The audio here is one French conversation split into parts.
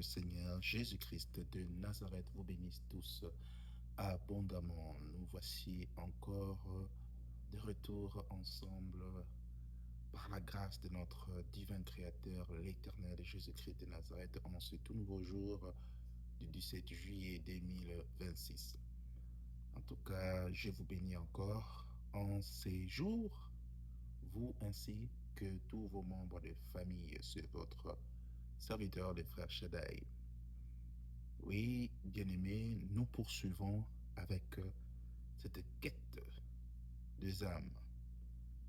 le Seigneur Jésus-Christ de Nazareth vous bénisse tous abondamment. Nous voici encore de retour ensemble par la grâce de notre divin Créateur, l'Éternel Jésus-Christ de Nazareth, en ce tout nouveau jour du 17 juillet 2026. En tout cas, je vous bénis encore en ces jours, vous ainsi que tous vos membres de famille, c'est votre serviteur, le frère Shaddai. Oui, bien-aimés, nous poursuivons avec cette quête des âmes,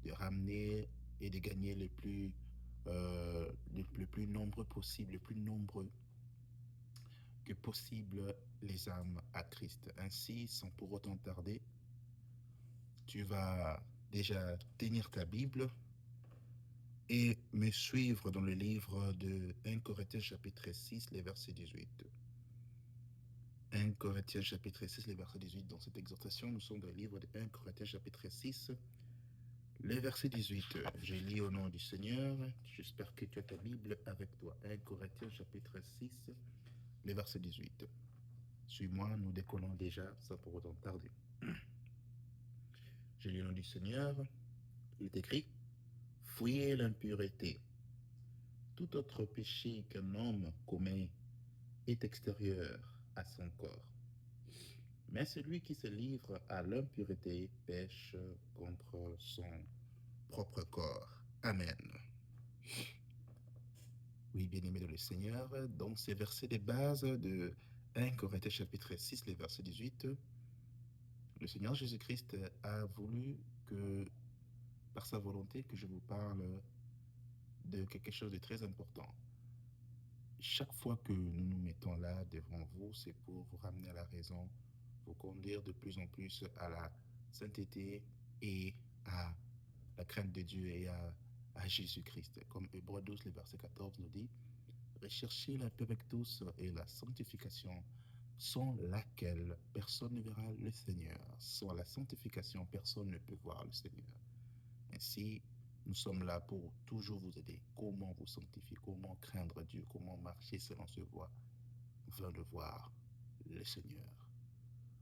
de ramener et de gagner le plus nombreux possible, le plus nombreux que possible les âmes à Christ. Ainsi, sans pour autant tarder, tu vas déjà tenir ta Bible et me suivre dans le livre de 1 Corinthiens chapitre 6, les versets 18. 1 Corinthiens chapitre 6, les versets 18. Dans cette exhortation, nous sommes dans le livre de 1 Corinthiens chapitre 6, les versets 18. Je lis au nom du Seigneur. J'espère que tu as ta Bible avec toi. 1 Corinthiens chapitre 6, les versets 18. Suis-moi, nous décollons déjà sans pour autant tarder. Je lis au nom du Seigneur. Il est écrit: fuyez l'impureté. Tout autre péché qu'un homme commet est extérieur à son corps. Mais celui qui se livre à l'impureté pêche contre son propre corps. Amen. Oui, bien-aimés dans le Seigneur, dans ces versets de base de 1 Corinthiens chapitre 6, les versets 18, le Seigneur Jésus-Christ a voulu que, par sa volonté, que je vous parle de quelque chose de très important. Chaque fois que nous nous mettons là devant vous, c'est pour vous ramener à la raison, vous conduire de plus en plus à la sainteté et à la crainte de Dieu et à Jésus-Christ. Comme Hébreux 12, le verset 14 nous dit: recherchez la paix avec tous et la sanctification, sans laquelle personne ne verra le Seigneur. Sans la sanctification, personne ne peut voir le Seigneur. Ainsi, nous sommes là pour toujours vous aider. Comment vous sanctifier, comment craindre Dieu, comment marcher selon ce voie, afin de voir le Seigneur.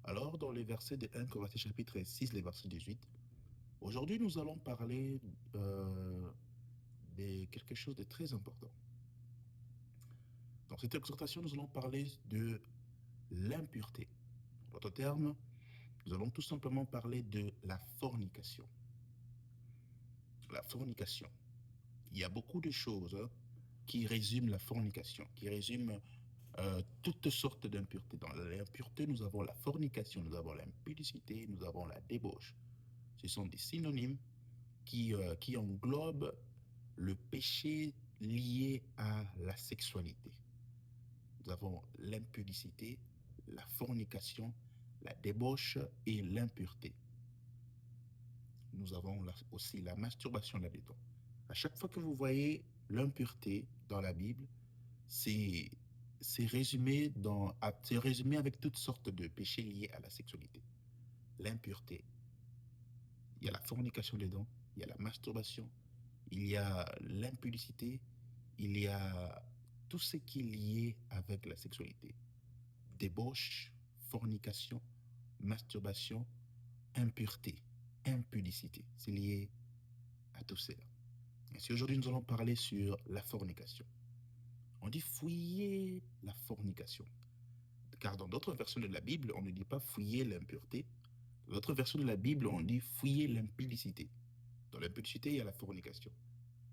Alors, dans les versets de 1 Corinthiens chapitre 6, les versets 18, aujourd'hui nous allons parler de quelque chose de très important. Dans cette exhortation, nous allons parler de l'impureté. En d'autres termes, nous allons tout simplement parler de la fornication. La fornication. Il y a beaucoup de choses qui résument la fornication, qui résument toutes sortes d'impuretés. Dans l'impureté, nous avons la fornication, nous avons l'impudicité, nous avons la débauche. Ce sont des synonymes qui englobent le péché lié à la sexualité. Nous avons l'impudicité, la fornication, la débauche et l'impureté. Nous avons aussi la masturbation là-dedans. À chaque fois que vous voyez l'impureté dans la Bible, c'est résumé avec toutes sortes de péchés liés à la sexualité. L'impureté, il y a la fornication dedans, il y a la masturbation, il y a l'impudicité, il y a tout ce qui est lié avec la sexualité. Débauche, fornication, masturbation, impureté, impudicité. C'est lié à tout cela. Ainsi, aujourd'hui, nous allons parler sur la fornication. On dit fouiller la fornication. Car dans d'autres versions de la Bible, on ne dit pas fouiller l'impureté. Dans d'autres versions de la Bible, on dit fouiller l'impudicité. Dans l'impudicité, il y a la fornication.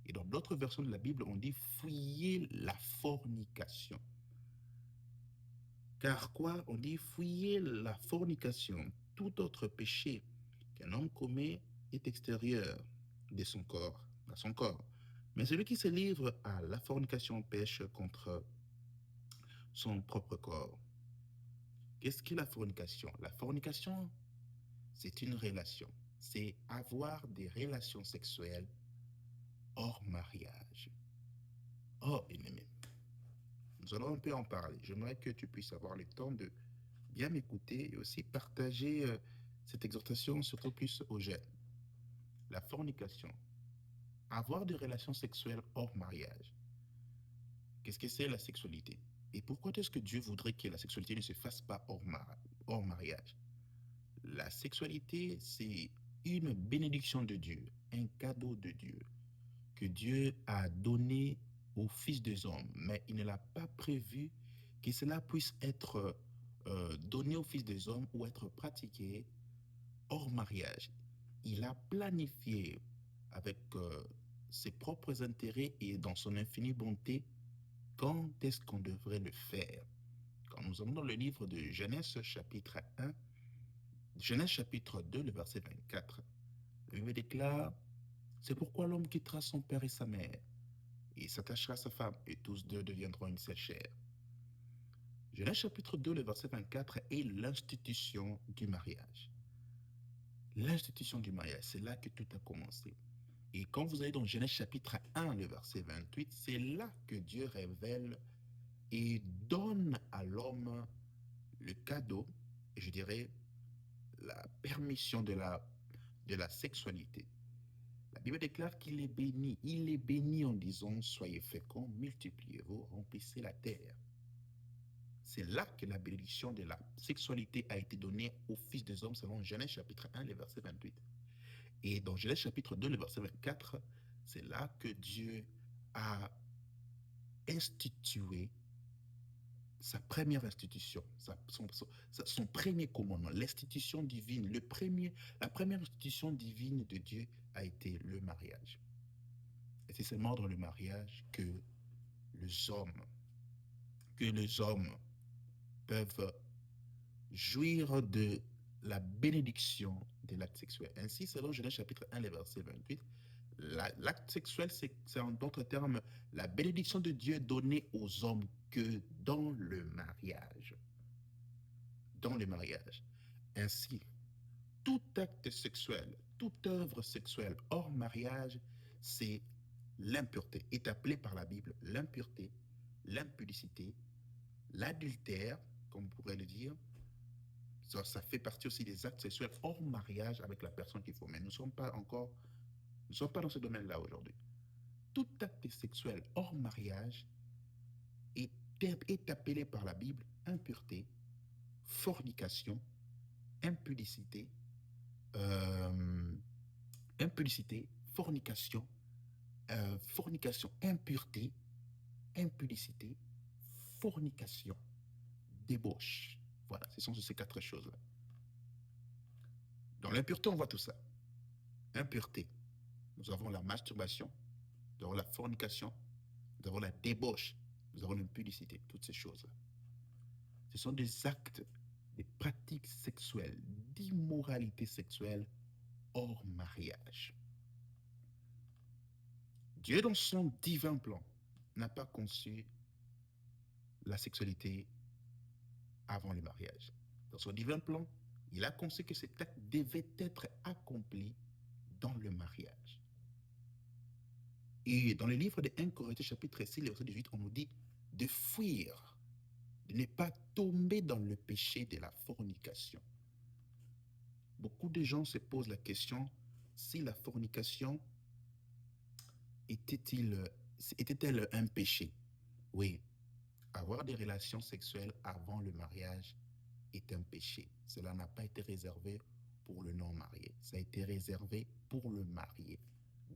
Et dans d'autres versions de la Bible, on dit fouiller la fornication. Car quoi? On dit fouiller la fornication. Tout autre péché qu'un homme commet est extérieur de son corps, à son corps. Mais celui qui se livre à la fornication pêche contre son propre corps. Qu'est-ce qu'est la fornication? La fornication, c'est une relation. C'est avoir des relations sexuelles hors mariage. Oh, bien-aimé, nous allons un peu en parler. J'aimerais que tu puisses avoir le temps de bien m'écouter et aussi partager cette exhortation, surtout plus aux jeunes. La fornication, avoir des relations sexuelles hors mariage. Qu'est-ce que c'est la sexualité? Et pourquoi est-ce que Dieu voudrait que la sexualité ne se fasse pas hors mariage? La sexualité, c'est une bénédiction de Dieu, un cadeau de Dieu que Dieu a donné aux fils des hommes, mais il ne l'a pas prévu que cela puisse être donné aux fils des hommes ou être pratiqué hors mariage. Il a planifié avec ses propres intérêts et dans son infinie bonté quand est-ce qu'on devrait le faire. Quand nous allons dans le livre de Genèse chapitre 1, Genèse chapitre 2, le verset 24, la Bible déclare, c'est pourquoi l'homme quittera son père et sa mère et s'attachera à sa femme et tous deux deviendront une seule chair. Genèse chapitre 2, le verset 24 est l'institution du mariage. L'institution du mariage, c'est là que tout a commencé. Et quand vous allez dans Genèse chapitre 1, le verset 28, c'est là que Dieu révèle et donne à l'homme le cadeau, et je dirais la permission de la sexualité. La Bible déclare qu'il est béni. Il est béni en disant, soyez féconds, multipliez-vous, remplissez la terre. C'est là que la bénédiction de la sexualité a été donnée aux fils des hommes selon Genèse chapitre 1, le verset 28. Et dans Genèse chapitre 2, le verset 24, c'est là que Dieu a institué sa première institution, son premier commandement, l'institution divine, la première institution divine de Dieu a été le mariage. Et c'est seulement dans le mariage que les hommes peuvent jouir de la bénédiction de l'acte sexuel. Ainsi, selon Genèse chapitre 1, le verset 28, l'acte sexuel, c'est en d'autres termes la bénédiction de Dieu donnée aux hommes que dans le mariage. Dans le mariage. Ainsi, tout acte sexuel, toute œuvre sexuelle hors mariage, c'est l'impureté, est appelé par la Bible l'impureté, l'impudicité, l'adultère, comme on pourrait le dire. Ça fait partie aussi des actes sexuels hors mariage avec la personne qu'il faut. Mais nous ne sommes pas dans ce domaine-là aujourd'hui. Tout acte sexuel hors mariage est appelé par la Bible impureté, fornication, impudicité, fornication, impureté, impudicité, fornication, débauche. Voilà, ce sont ces quatre choses-là. Dans l'impureté, on voit tout ça. Impureté, nous avons la masturbation, nous avons la fornication, nous avons la débauche, nous avons l'impudicité, toutes ces choses-là. Ce sont des actes, des pratiques sexuelles, d'immoralité sexuelle hors mariage. Dieu, dans son divin plan, n'a pas conçu la sexualité avant le mariage. Dans son divin plan, il a conçu que cet acte devait être accompli dans le mariage. Et dans le livre de 1 Corinthiens chapitre 6, verset 18, on nous dit de fuir, de ne pas tomber dans le péché de la fornication. Beaucoup de gens se posent la question si la fornication était-elle un péché? Oui, avoir des relations sexuelles avant le mariage est un péché. Cela n'a pas été réservé pour le non-marié. Ça a été réservé pour le marié,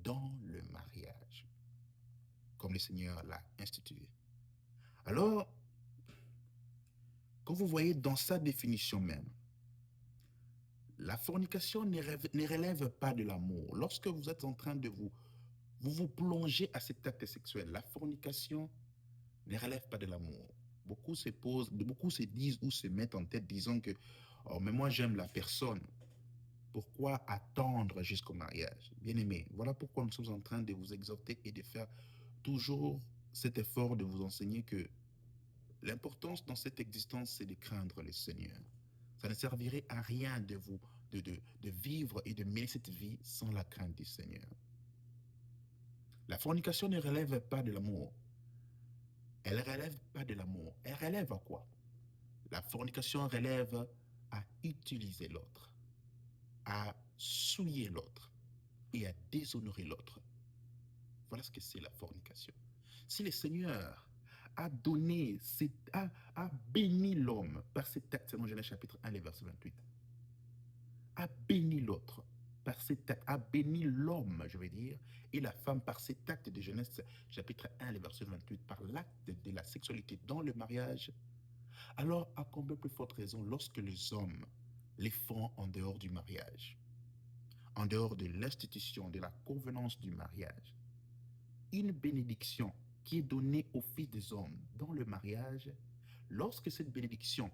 dans le mariage, comme le Seigneur l'a institué. Alors, quand vous voyez dans sa définition même, la fornication ne relève pas de l'amour. Lorsque vous êtes en train de vous plongez à cet acte sexuel, la fornication ne relève pas de l'amour. Beaucoup se disent ou se mettent en tête disant que oh, mais moi j'aime la personne. Pourquoi attendre jusqu'au mariage? Bien-aimé, voilà pourquoi nous sommes en train de vous exhorter et de faire toujours cet effort de vous enseigner que l'importance dans cette existence, c'est de craindre le Seigneur. Ça ne servirait à rien de vivre et de mener cette vie sans la crainte du Seigneur. La fornication ne relève pas de l'amour. Elle ne relève pas de l'amour. Elle relève à quoi? La fornication relève à utiliser l'autre, à souiller l'autre et à déshonorer l'autre. Voilà ce que c'est la fornication. Si le Seigneur a donné, a béni l'homme par cet acte, selon Genèse chapitre 1, les versets 28. A béni l'autre par cet acte, a béni l'homme, je veux dire, et la femme par cet acte de Genèse chapitre 1, les versets 28, par l'acte de la sexualité dans le mariage, alors à combien plus forte raison lorsque les hommes les font en dehors du mariage, en dehors de l'institution, de la convenance du mariage. Une bénédiction qui est donnée aux fils des hommes dans le mariage, lorsque cette bénédiction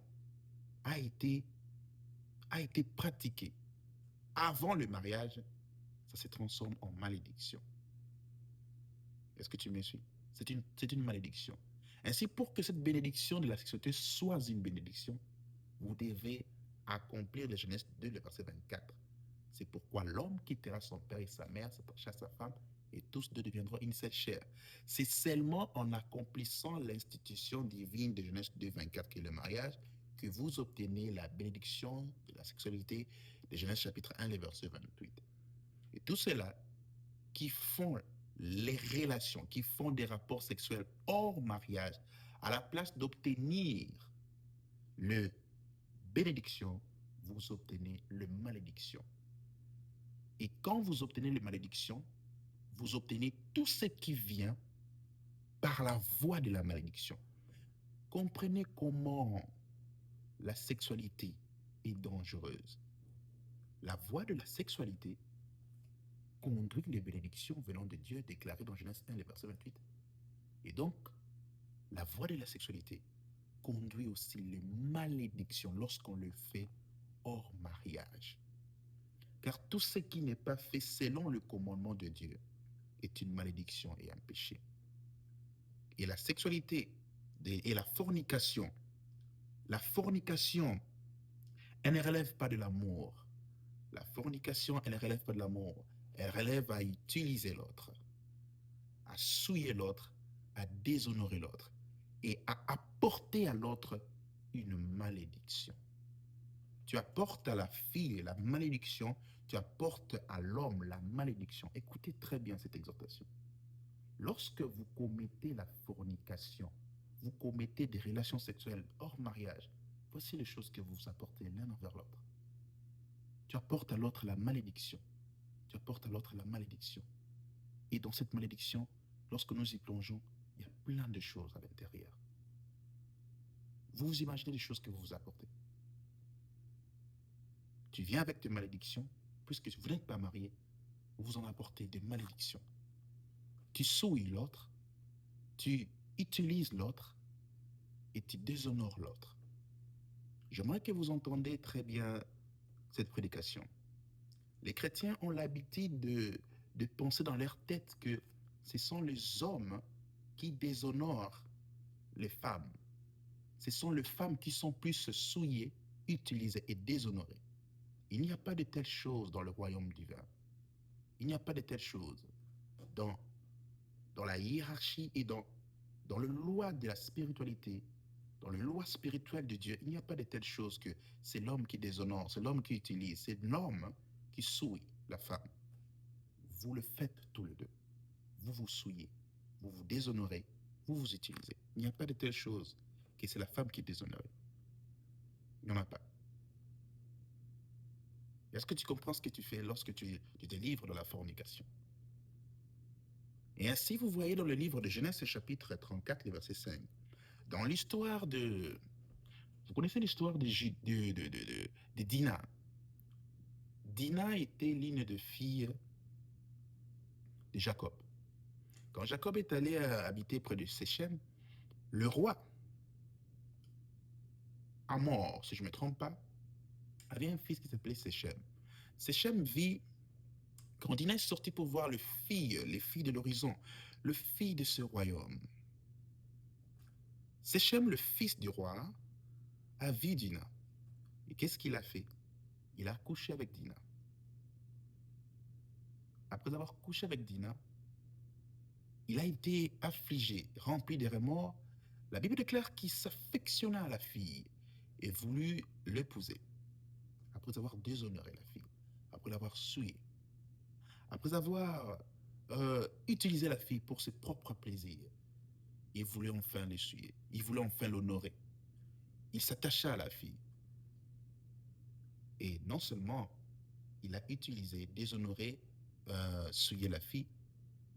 a été pratiquée avant le mariage, ça se transforme en malédiction. Est-ce que tu me suis? C'est une malédiction. Ainsi, pour que cette bénédiction de la sexualité soit une bénédiction, vous devez accomplir la Genèse 2, le verset 24. C'est pourquoi l'homme quittera son père et sa mère, s'attachera à sa femme, et tous deux deviendront une seule chair. C'est seulement en accomplissant l'institution divine de Genèse 2, 24, qui est le mariage, que vous obtenez la bénédiction de la sexualité de Genèse chapitre 1, les versets 28. Et tout cela qui font les relations, qui font des rapports sexuels hors mariage, à la place d'obtenir le bénédiction, vous obtenez le malédiction. Et quand vous obtenez le malédiction, vous obtenez tout ce qui vient par la voie de la malédiction. Comprenez comment la sexualité est dangereuse. La voie de la sexualité conduit les bénédictions venant de Dieu déclarées dans Genèse 1, le verset 28. Et donc, la voie de la sexualité conduit aussi les malédictions lorsqu'on le fait hors mariage. Car tout ce qui n'est pas fait selon le commandement de Dieu est une malédiction et un péché. Et la sexualité et la fornication, elle ne relève pas de l'amour. La fornication, elle ne relève pas de l'amour. Elle relève à utiliser l'autre, à souiller l'autre, à déshonorer l'autre et à apporter à l'autre une malédiction. Tu apportes à la fille la malédiction, tu apportes à l'homme la malédiction. Écoutez très bien cette exhortation. Lorsque vous commettez la fornication, vous commettez des relations sexuelles hors mariage, voici les choses que vous apportez l'un envers l'autre. Tu apportes à l'autre la malédiction. Tu apportes à l'autre la malédiction. Et dans cette malédiction, lorsque nous y plongeons, il y a plein de choses à l'intérieur. Vous vous imaginez les choses que vous vous apportez. Tu viens avec des malédictions, puisque vous n'êtes pas marié, vous en apportez des malédictions. Tu souilles l'autre, tu utilises l'autre et tu déshonores l'autre. J'aimerais que vous entendiez très bien cette prédication. Les chrétiens ont l'habitude de penser dans leur tête que ce sont les hommes qui déshonorent les femmes. Ce sont les femmes qui sont plus souillées, utilisées et déshonorées. Il n'y a pas de telle chose dans le royaume divin. Il n'y a pas de telle chose dans la hiérarchie et dans le loi de la spiritualité, dans le loi spirituelle de Dieu. Il n'y a pas de telle chose que c'est l'homme qui déshonore, c'est l'homme qui utilise, c'est l'homme qui souille la femme. Vous le faites tous les deux. Vous vous souillez, vous vous déshonorez, vous vous utilisez. Il n'y a pas de telle chose que c'est la femme qui est déshonorée. Il n'y en a pas. Est-ce que tu comprends ce que tu fais lorsque tu te livres dans la fornication? Et ainsi, vous voyez dans le livre de Genèse, chapitre 34, le verset 5, dans l'histoire de... Vous connaissez l'histoire de Dina. Dina était l'une des filles de Jacob. Quand Jacob est allé habiter près de Séchem, le roi, Hamor, si je ne me trompe pas, avait un fils qui s'appelait Séchem. Séchem vit, quand Dina est sortie pour voir les filles de l'horizon, le fils de ce royaume. Séchem, le fils du roi, a vu Dina. Et qu'est-ce qu'il a fait? Il a couché avec Dina. Après avoir couché avec Dina, il a été affligé, rempli de remords. La Bible déclare qu'il s'affectionna à la fille et voulut l'épouser. Après avoir déshonoré la fille, après l'avoir souillée, après avoir utilisé la fille pour ses propres plaisirs, Il voulait enfin l'essuyer. Il voulait enfin l'honorer. Il s'attacha à la fille. Et non seulement il a utilisé, déshonoré, souiller la fille,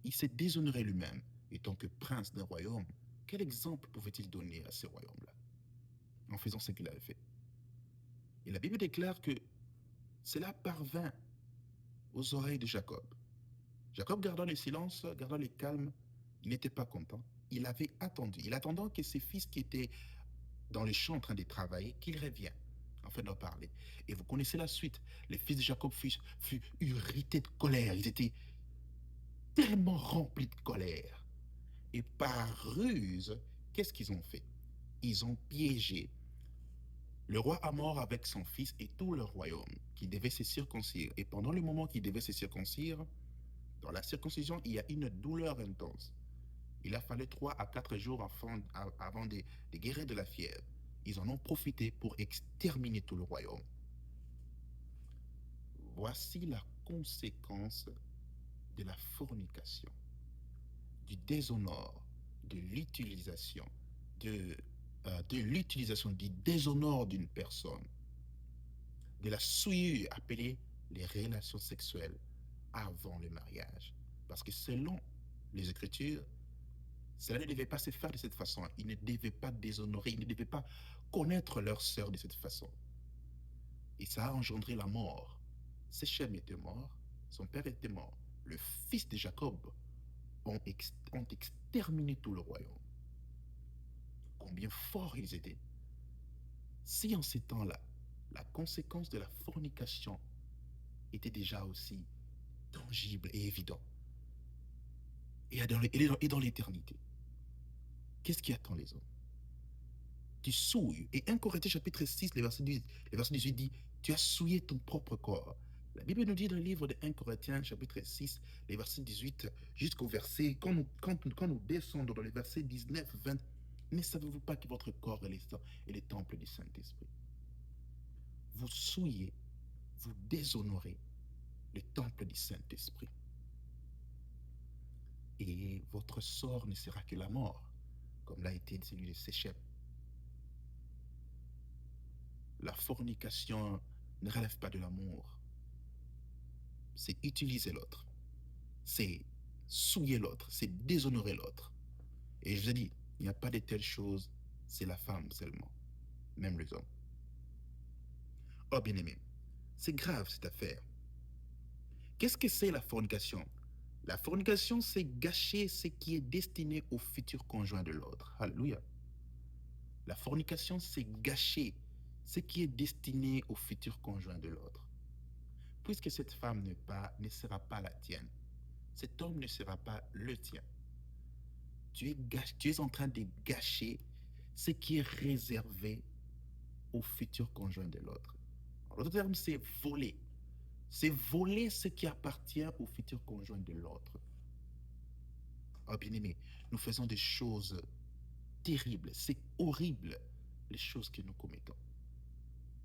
il s'est déshonoré lui-même. Et tant que prince d'un royaume, quel exemple pouvait-il donner à ce royaume-là en faisant ce qu'il avait fait? Et la Bible déclare que cela parvint aux oreilles de Jacob. Jacob, gardant le silence, gardant le calme, il n'était pas content. Il avait attendu. Il attendant que ses fils qui étaient dans les champs en train de travailler, qu'ils reviennent afin d'en parler. Et vous connaissez la suite. Les fils de Jacob furent irrités de colère. Ils étaient tellement remplis de colère. Et par ruse, qu'est-ce qu'ils ont fait? Ils ont piégé le roi Amor avec son fils et tout le royaume qui devait se circoncire. Et pendant le moment qu'il devait se circoncire, dans la circoncision, il y a une douleur intense. Il a fallu 3 à 4 jours avant de guérir de la fièvre. Ils en ont profité pour exterminer tout le royaume. Voici la conséquence de la fornication, du déshonneur, de l'utilisation, du déshonneur d'une personne, de la souillure appelée les relations sexuelles avant le mariage. Parce que selon les Écritures, cela ne devait pas se faire de cette façon. Ils ne devaient pas déshonorer, ils ne devaient pas connaître leur sœur de cette façon. Et ça a engendré la mort. Séchem était mort, son père était mort. Le fils de Jacob ont exterminé tout le royaume. Combien forts ils étaient. Si en ces temps-là, la conséquence de la fornication était déjà aussi tangible et évident, et dans l'éternité, qu'est-ce qui attend les hommes? Tu souilles. Et 1 Corinthiens chapitre 6, le verset 18 dit, tu as souillé ton propre corps. La Bible nous dit dans le livre de 1 Corinthiens chapitre 6, les versets 18 jusqu'au verset, quand nous descendons dans les versets 19, 20, ne savez-vous pas que votre corps est le temple du Saint-Esprit? Vous souillez, vous déshonorez le temple du Saint-Esprit. Et votre sort ne sera que la mort, comme l'a été celui de Séchem. La fornication ne relève pas de l'amour. C'est utiliser l'autre. C'est souiller l'autre. C'est déshonorer l'autre. Et je vous ai dit, il n'y a pas de telles choses. C'est la femme seulement. Même les hommes. Oh bien-aimé, c'est grave cette affaire. Qu'est-ce que c'est la fornication? La fornication, c'est gâcher ce qui est destiné au futur conjoint de l'autre. Alléluia. La fornication, c'est gâcher ce qui est destiné au futur conjoint de l'autre. Puisque cette femme ne sera pas la tienne, cet homme ne sera pas le tien. Tu es en train de gâcher ce qui est réservé au futur conjoint de l'autre. En d'autres termes, c'est voler. C'est voler ce qui appartient au futur conjoint de l'autre. Oh bien-aimé, nous faisons des choses terribles. C'est horrible, les choses que nous commettons.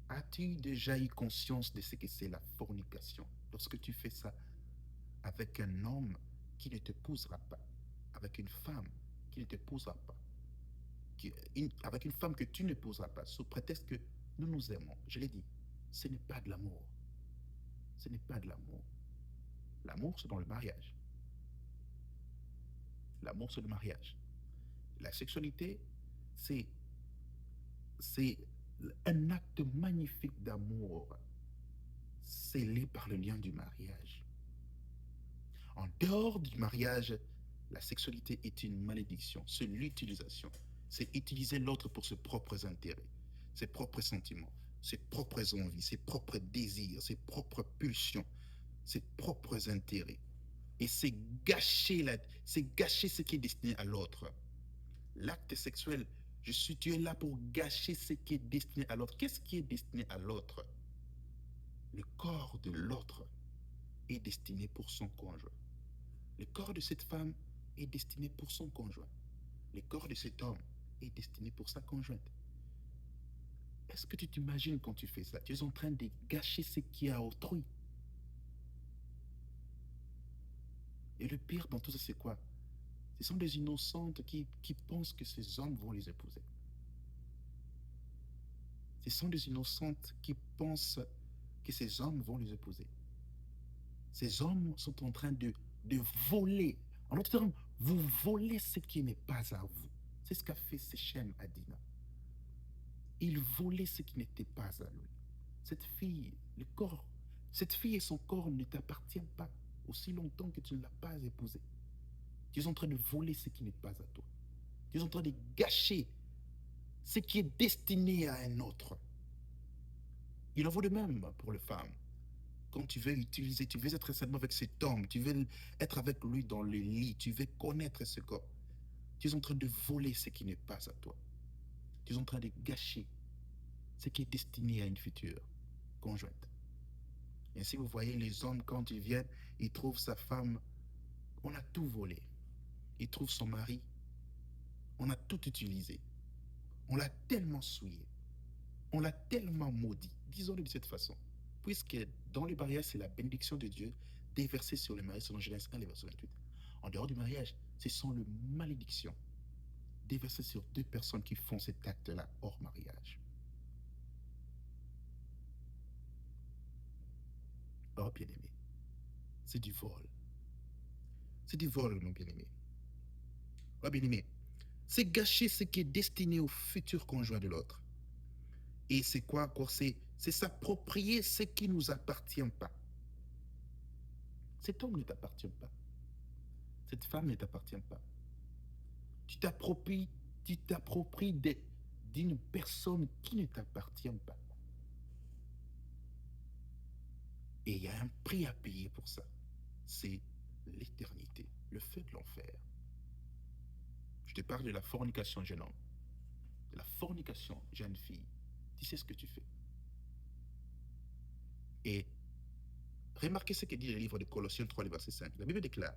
As-tu déjà eu conscience de ce que c'est la fornication? Lorsque tu fais ça avec un homme qui ne t'épousera pas, avec une femme qui ne t'épousera pas, avec une femme que tu n'épouseras pas, sous prétexte que nous nous aimons. Je l'ai dit, ce n'est pas de l'amour. Ce n'est pas de l'amour. L'amour, c'est dans le mariage. L'amour, c'est le mariage. La sexualité, c'est un acte magnifique d'amour scellé par le lien du mariage. En dehors du mariage, la sexualité est une malédiction, c'est l'utilisation. C'est utiliser l'autre pour ses propres intérêts, ses propres sentiments, ses propres envies, ses propres désirs, ses propres pulsions, ses propres intérêts. Et c'est gâcher ce qui est destiné à l'autre. L'acte sexuel, tu es là pour gâcher ce qui est destiné à l'autre. Qu'est-ce qui est destiné à l'autre? Le corps de l'autre est destiné pour son conjoint. Le corps de cette femme est destiné pour son conjoint. Le corps de cet homme est destiné pour sa conjointe. Est-ce que tu t'imagines quand tu fais ça? Tu es en train de gâcher ce qui est à autrui. Et le pire dans tout ça, c'est quoi? Ce sont des innocentes qui pensent que ces hommes vont les épouser. Ce sont des innocentes qui pensent que ces hommes vont les épouser. Ces hommes sont en train de voler. En d'autres termes, vous volez ce qui n'est pas à vous. C'est ce qu'a fait Séchem à Dina. Il volait ce qui n'était pas à lui. Cette fille, le corps, cette fille et son corps ne t'appartiennent pas aussi longtemps que tu ne l'as pas épousée. Tu es en train de voler ce qui n'est pas à toi. Tu es en train de gâcher ce qui est destiné à un autre. Il en vaut de même pour les femmes. Quand tu veux utiliser, tu veux être seulement avec cet homme, tu veux être avec lui dans le lit, tu veux connaître ce corps. Tu es en train de voler ce qui n'est pas à toi. Tu es en train de gâcher ce qui est destiné à une future conjointe. Et si vous voyez les hommes, quand ils viennent, ils trouvent sa femme, on a tout volé. Ils trouvent son mari, on a tout utilisé. On l'a tellement souillé. On l'a tellement maudit. Disons-le de cette façon. Puisque dans le mariage, c'est la bénédiction de Dieu déversée sur le mariage, selon Genèse 1, verset 28. En dehors du mariage, ce sont les malédictions déversées sur deux personnes qui font cet acte-là hors mariage. Oh, bien-aimé, c'est du vol. C'est du vol, mon bien-aimé. Oh, bien-aimé, c'est gâcher ce qui est destiné au futur conjoint de l'autre. Et c'est quoi encore? C'est s'approprier ce qui ne nous appartient pas. Cet homme ne t'appartient pas. Cette femme ne t'appartient pas. Tu t'appropries, d'une personne qui ne t'appartient pas. Et il y a un prix à payer pour ça. C'est l'éternité, le feu de l'enfer. Je te parle de la fornication, jeune homme. De la fornication, jeune fille. Tu sais ce que tu fais. Et remarquez ce que dit le livre de Colossiens 3, verset 5. La Bible déclare: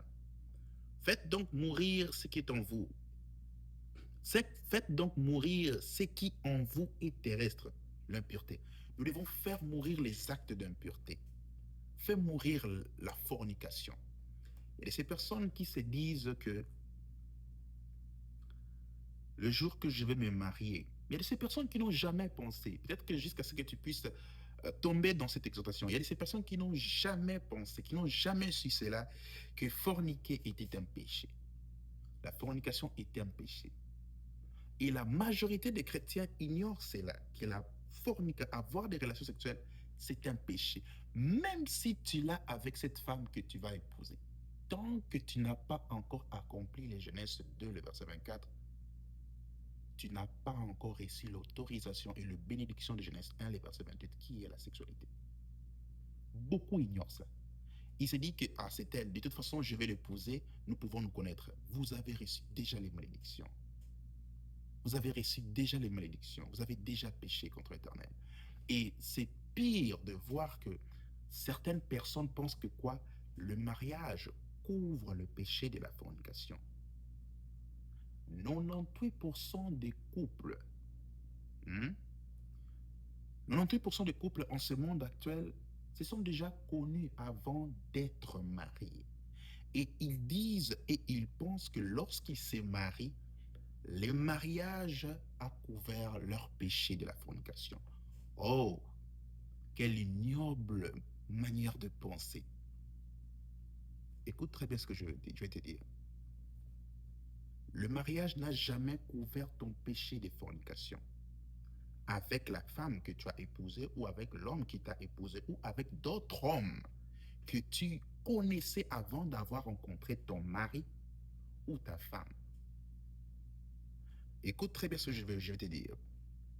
Faites donc mourir ce qui est en vous. Faites donc mourir ce qui en vous est terrestre, l'impureté. Nous devons faire mourir les actes d'impureté. Faire mourir la fornication. Il y a de ces personnes qui se disent que le jour que je vais me marier, il y a de ces personnes qui n'ont jamais pensé, peut-être que jusqu'à ce que tu puisses tomber dans cette exhortation, il y a de ces personnes qui n'ont jamais pensé, qui n'ont jamais su cela, que forniquer était un péché. La fornication était un péché. Et la majorité des chrétiens ignorent cela, que la fornication, avoir des relations sexuelles, c'est un péché. Même si tu l'as avec cette femme que tu vas épouser, tant que tu n'as pas encore accompli les Genèse 2, le verset 24, tu n'as pas encore reçu l'autorisation et la bénédiction de Genèse 1, le verset 28, qui est la sexualité. Beaucoup ignorent ça. Il se dit que c'est elle, de toute façon, je vais l'épouser, nous pouvons nous connaître. Vous avez reçu déjà les malédictions. Vous avez reçu déjà les malédictions. Vous avez déjà péché contre l'Éternel. Et c'est pire de voir que certaines personnes pensent que quoi? Le mariage couvre le péché de la fornication. 98% des couples, 98% des couples en ce monde actuel se sont déjà connus avant d'être mariés. Et ils disent et ils pensent que lorsqu'ils se marient, le mariage a couvert leur péché de la fornication. Oh, quelle ignoble manière de penser. Écoute très bien ce que je vais te dire. Le mariage n'a jamais couvert ton péché de fornication. Avec la femme que tu as épousée ou avec l'homme qui t'a épousé ou avec d'autres hommes que tu connaissais avant d'avoir rencontré ton mari ou ta femme. Écoute très bien ce que je vais te dire.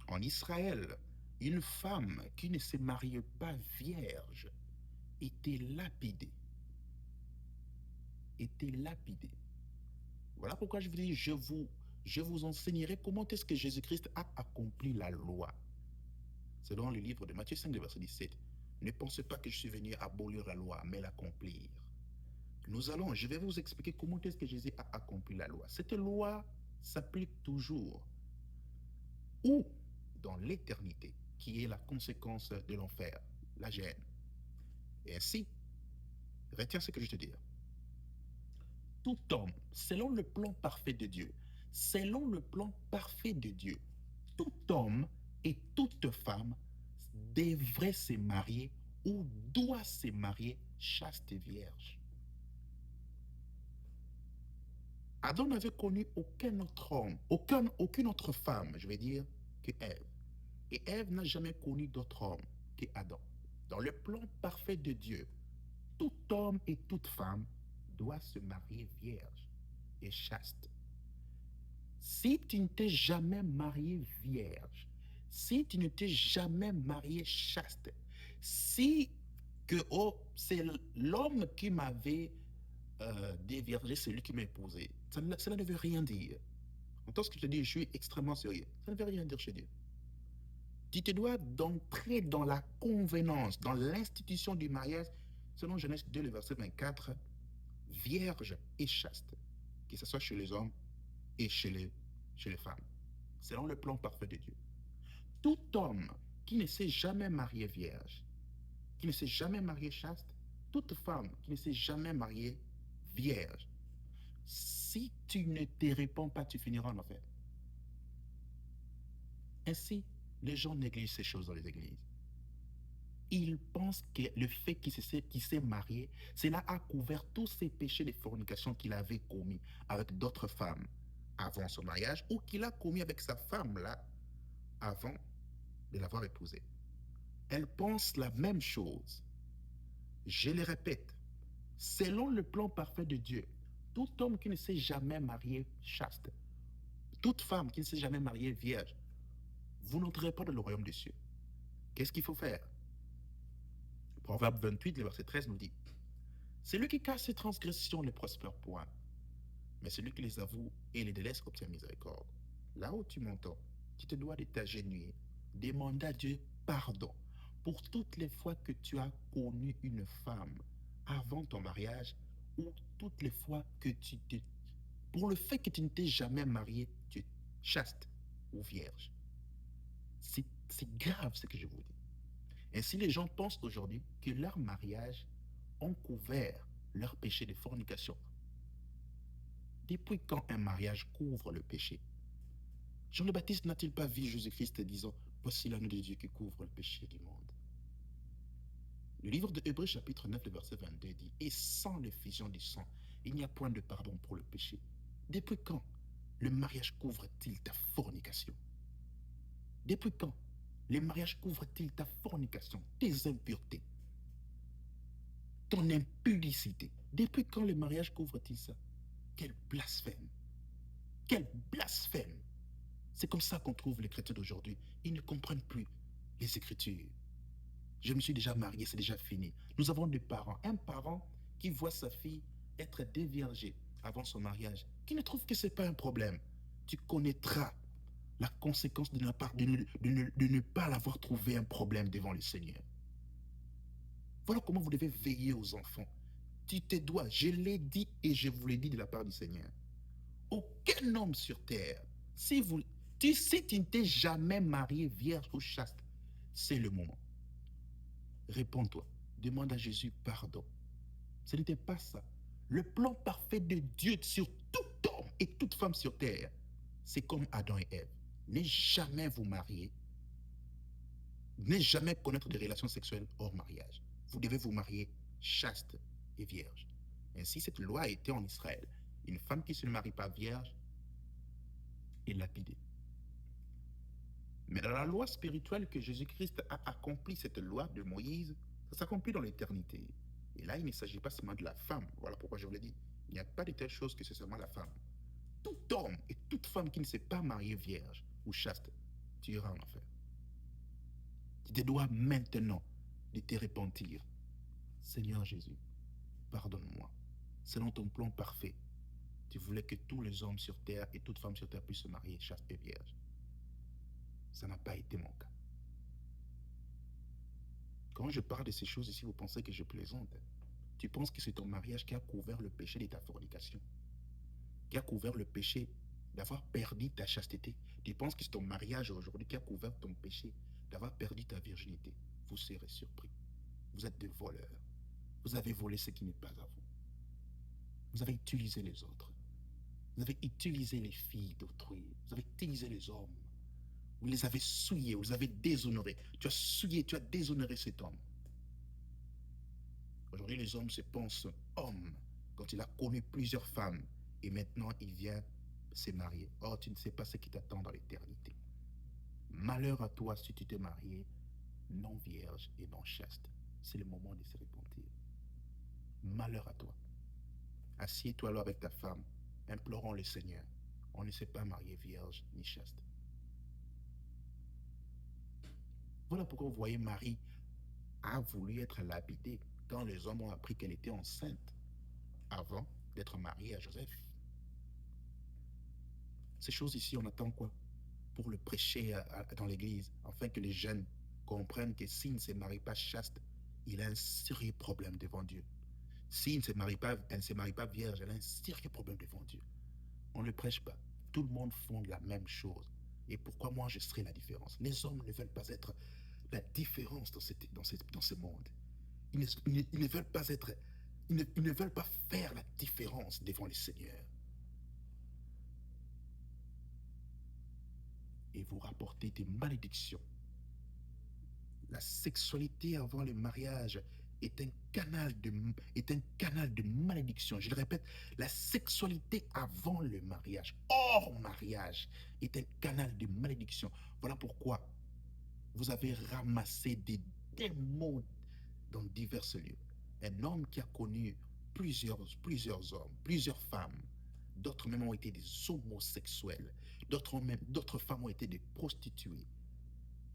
En Israël, une femme qui ne se mariait pas vierge était lapidée. Était lapidée. Voilà pourquoi je vous dis, je vous enseignerai comment est-ce que Jésus-Christ a accompli la loi. Selon le livre de Matthieu 5, verset 17. Ne pensez pas que je suis venu abolir la loi, mais l'accomplir. Je vais vous expliquer comment est-ce que Jésus a accompli la loi. Cette loi s'applique toujours. Ou dans l'éternité, qui est la conséquence de l'enfer, la gêne. Et ainsi, retiens ce que je te dis. Tout homme, selon le plan parfait de Dieu, selon le plan parfait de Dieu, tout homme et toute femme devrait se marier ou doit se marier chaste et vierge. Adam n'avait connu aucun autre homme, aucune autre femme, je vais dire, que Ève. Et Ève n'a jamais connu d'autre homme que Adam. Dans le plan parfait de Dieu, tout homme et toute femme doit se marier vierge et chaste. Si tu ne t'es jamais marié vierge, si tu ne t'es jamais marié chaste, si que oh, c'est l'homme qui m'avait déviergé, c'est lui qui m'a épousé, cela ne veut rien dire. Entends ce que je te dis, je suis extrêmement sérieux. Ça ne veut rien dire chez Dieu. Tu te dois d'entrer dans la convenance, dans l'institution du mariage, selon Genèse 2, le verset 24, vierge et chaste, que ce soit chez les hommes et chez les femmes, selon le plan parfait de Dieu. Tout homme qui ne s'est jamais marié vierge, qui ne s'est jamais marié chaste, toute femme qui ne s'est jamais mariée vierge, si tu ne te réponds pas, tu finiras en enfer. Ainsi, les gens négligent ces choses dans les églises. Ils pensent que le fait qu'il s'est marié, cela a couvert tous ces péchés de fornication qu'il avait commis avec d'autres femmes avant son mariage ou qu'il a commis avec sa femme-là avant de l'avoir épousée. Elles pensent la même chose. Je le répète, selon le plan parfait de Dieu, tout homme qui ne s'est jamais marié chaste, toute femme qui ne s'est jamais mariée vierge, vous n'entrerez pas dans le royaume des cieux. Qu'est-ce qu'il faut faire? Proverbe 28, le verset 13 nous dit, celui qui cache ses transgressions ne prospère point, mais celui qui les avoue et les délaisse obtient miséricorde. Là où tu m'entends, tu te dois de t'agenouiller, demander à Dieu pardon pour toutes les fois que tu as connu une femme avant ton mariage ou toutes les fois que pour le fait que tu ne t'es jamais marié, tu es chaste ou vierge. C'est grave ce que je vous dis. Ainsi, les gens pensent aujourd'hui que leur mariage ont couvert leur péché de fornication. Depuis quand un mariage couvre le péché? Jean le Baptiste n'a-t-il pas vu Jésus-Christ disant « Voici l'agneau de Dieu qui couvre le péché du monde ». Le livre de Hébreux chapitre 9, le verset 22 dit « Et sans l'effusion du sang, il n'y a point de pardon pour le péché. » Depuis quand le mariage couvre-t-il ta fornication? Depuis quand le mariage couvre-t-il ta fornication, tes impuretés, ton impudicité? Depuis quand le mariage couvre-t-il ça? Quel blasphème! Quel blasphème! C'est comme ça qu'on trouve les chrétiens d'aujourd'hui. Ils ne comprennent plus les Écritures. Je me suis déjà marié, c'est déjà fini. Nous avons des parents. Un parent qui voit sa fille être déviergée avant son mariage, qui ne trouve que ce n'est pas un problème. Tu connaîtras la conséquence de ne pas l'avoir trouvé un problème devant le Seigneur. Voilà comment vous devez veiller aux enfants. Tu te dois, je l'ai dit et je vous l'ai dit de la part du Seigneur. Aucun homme sur terre, si tu ne t'es jamais marié vierge ou chaste, c'est le moment. Réponds-toi, demande à Jésus pardon. Ce n'était pas ça. Le plan parfait de Dieu sur tout homme et toute femme sur terre, c'est comme Adam et Ève. Ne jamais vous marier, ne jamais connaître des relations sexuelles hors mariage. Vous devez vous marier chaste et vierge. Ainsi, cette loi a été en Israël. Une femme qui ne se marie pas vierge est lapidée. Mais dans la loi spirituelle que Jésus-Christ a accompli, cette loi de Moïse, ça s'accomplit dans l'éternité. Et là, il ne s'agit pas seulement de la femme. Voilà pourquoi je vous l'ai dit. Il n'y a pas de telle chose que c'est seulement la femme. Tout homme et toute femme qui ne s'est pas marié vierge ou chaste, tu iras en enfer. Tu te dois maintenant de te repentir. Seigneur Jésus, pardonne-moi. Selon ton plan parfait, tu voulais que tous les hommes sur terre et toute femme sur terre puissent se marier chaste et vierge. Ça n'a pas été mon cas. Quand je parle de ces choses ici, vous pensez que je plaisante. Tu penses que c'est ton mariage qui a couvert le péché de ta fornication, qui a couvert le péché d'avoir perdu ta chasteté. Tu penses que c'est ton mariage aujourd'hui qui a couvert ton péché d'avoir perdu ta virginité. Vous serez surpris. Vous êtes des voleurs. Vous avez volé ce qui n'est pas à vous. Vous avez utilisé les autres. Vous avez utilisé les filles d'autrui. Vous avez utilisé les hommes. Vous les avez souillés, vous les avez déshonorés. Tu as souillé, tu as déshonoré cet homme. Aujourd'hui, les hommes se pensent hommes quand il a connu plusieurs femmes et maintenant il vient se marier. Or, tu ne sais pas ce qui t'attend dans l'éternité. Malheur à toi si tu t'es marié non vierge et non chaste. C'est le moment de se repentir. Malheur à toi. Assieds-toi alors avec ta femme, implorons le Seigneur. On ne s'est pas marié vierge ni chaste. Voilà pourquoi vous voyez Marie a voulu être lapidée quand les hommes ont appris qu'elle était enceinte avant d'être mariée à Joseph. Ces choses ici, on attend quoi? Pour le prêcher dans l'église, afin que les jeunes comprennent que s'il ne se marie pas chaste, il a un sérieux problème devant Dieu. S'il ne se marie pas, elle ne se marie pas vierge, elle a un sérieux problème devant Dieu. On ne le prêche pas. Tout le monde font la même chose. Et pourquoi moi je serai la différence? Les hommes ne veulent pas être la différence dans ce monde. Ils ne veulent pas être, ils ne veulent pas faire la différence devant le Seigneur. Et vous rapportez des malédictions. La sexualité avant le mariage est est un canal de malédiction. Je le répète, la sexualité avant le mariage, hors mariage, est un canal de malédiction. Voilà pourquoi vous avez ramassé des démons dans divers lieux. Un homme qui a connu plusieurs hommes, plusieurs femmes, d'autres même ont été des homosexuels, d'autres femmes ont été des prostituées.